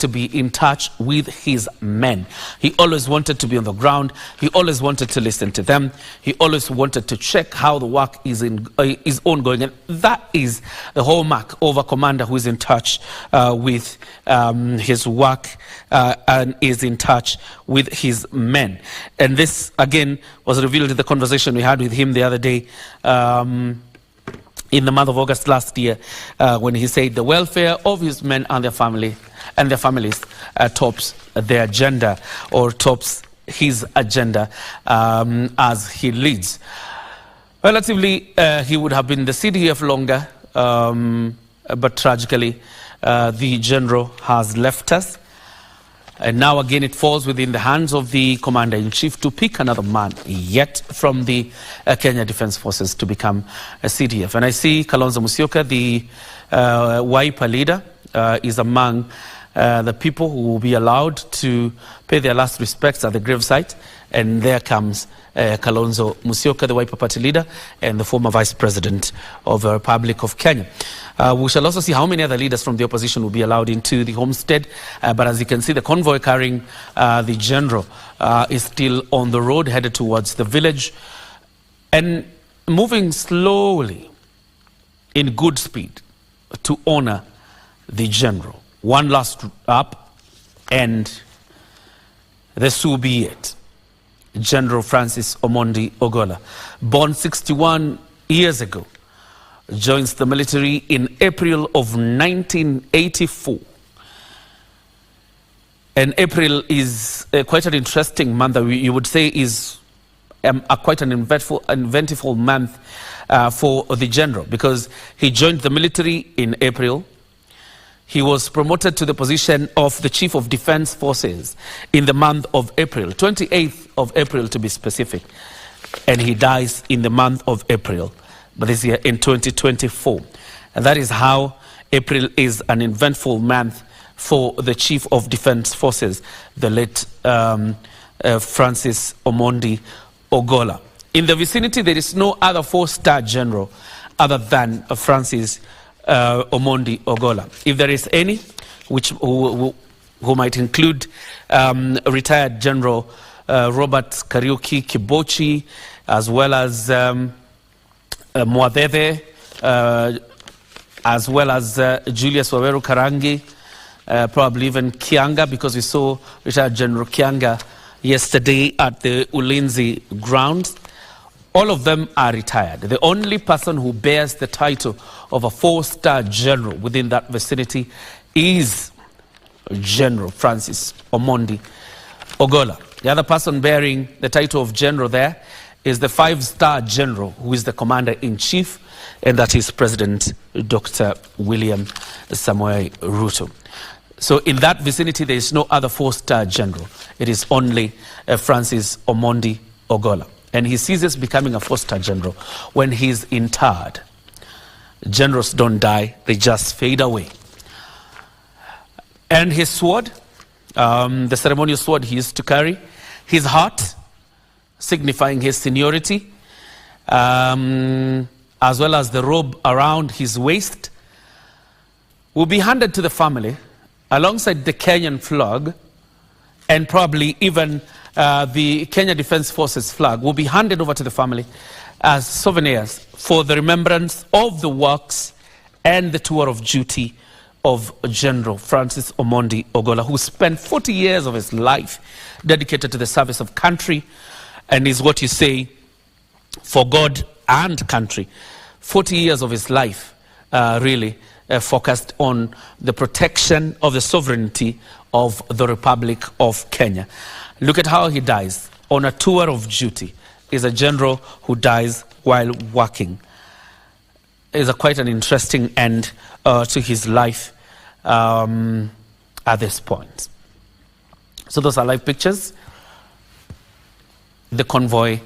to be in touch with his men. He always wanted to be on the ground. He always wanted to listen to them. He always wanted to check how the work is ongoing. And that is the hallmark of a commander who is in touch with his work and is in touch with his men. And this, again, was revealed in the conversation we had with him the other day, in the month of August last year, when he said the welfare of his men and their families tops their agenda, or tops his agenda as he leads. Relatively, he would have been in the CDF longer, but tragically, the general has left us. And now again, it falls within the hands of the commander-in-chief to pick another man yet from the Kenya Defence Forces to become a CDF. And I see Kalonzo Musyoka, the Wiper leader, is among the people who will be allowed to pay their last respects at the gravesite. And there comes Kalonzo Musyoka, the Wiper Party leader and the former Vice President of the Republic of Kenya. We shall also see how many other leaders from the opposition will be allowed into the homestead. But as you can see, the convoy carrying the general is still on the road, headed towards the village and moving slowly in good speed to honor the general. One last up, and this will be it. General Francis Omondi Ogola, born 61 years ago, joins the military in April of 1984. And April is quite an interesting month that you would say is quite an eventful month for the general, because he joined the military in April. He was promoted to the position of the Chief of Defence Forces in the month of April, 28th of April to be specific. And he dies in the month of April, but this year in 2024. And that is how April is an eventful month for the Chief of Defence Forces, the late Francis Omondi Ogola. In the vicinity, there is no other four-star general other than Francis Omondi Ogola. If there is any, who might include retired General Robert Kariuki Kibochi, as well as Mwadheve, as well as Julius Waweru Karangi, probably even Kianga, because we saw retired General Kianga yesterday at the Ulinzi grounds. All of them are retired. The only person who bears the title of a four-star general within that vicinity is General Francis Omondi Ogola. The other person bearing the title of general there is the five-star general, who is the commander-in-chief, and that is President Dr. William Samoei Ruto. So in that vicinity, there is no other four-star general. It is only Francis Omondi Ogola. And he ceases becoming a four-star general when he's interred. Generals don't die, they just fade away. And his sword, the ceremonial sword he used to carry, his heart, signifying his seniority, as well as the robe around his waist, will be handed to the family alongside the Kenyan flag, and probably even the Kenya Defence Forces flag will be handed over to the family as souvenirs for the remembrance of the works and the tour of duty of General Francis Omondi Ogola, who spent 40 years of his life dedicated to the service of country, and is what you say, for God and country. 40 years of his life really focused on the protection of the sovereignty of the Republic of Kenya. Look at how he dies on a tour of duty. Is a general who dies while working. Is quite an interesting end to his life at this point. So those are live pictures. The convoy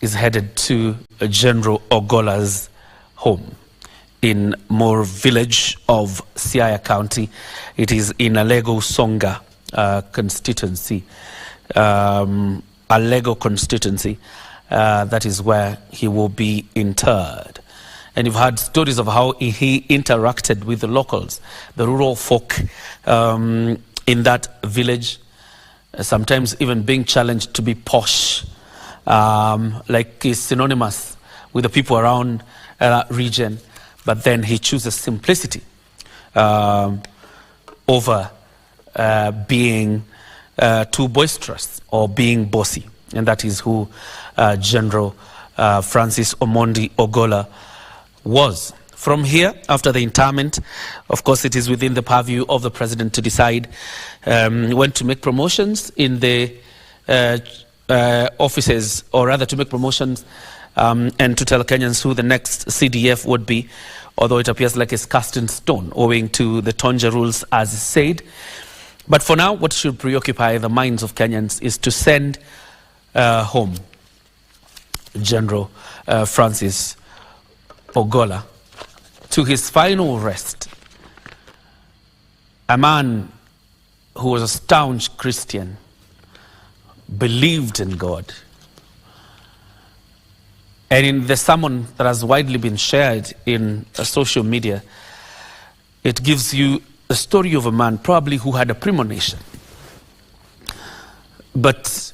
is headed to General Ogola'S home in Moore village of Siaya County. It is in Alego Songa constituency. Alego constituency. That is where he will be interred. And you've heard stories of how he interacted with the locals, the rural folk in that village, sometimes even being challenged to be posh, like is synonymous with the people around that region, but then he chooses simplicity over being too boisterous or being bossy. And that is who General Francis Omondi Ogola was. From here, after the interment, of course, it is within the purview of the president to decide when to make promotions in the offices, or rather to make promotions and to tell Kenyans who the next CDF would be, although it appears like it's cast in stone owing to the Tonja rules, as said. But for now, what should preoccupy the minds of Kenyans is to send home General Francis Ogola to his final rest. A man who was a staunch Christian, believed in God. And in the sermon that has widely been shared in social media, it gives you the story of a man probably who had a premonition. But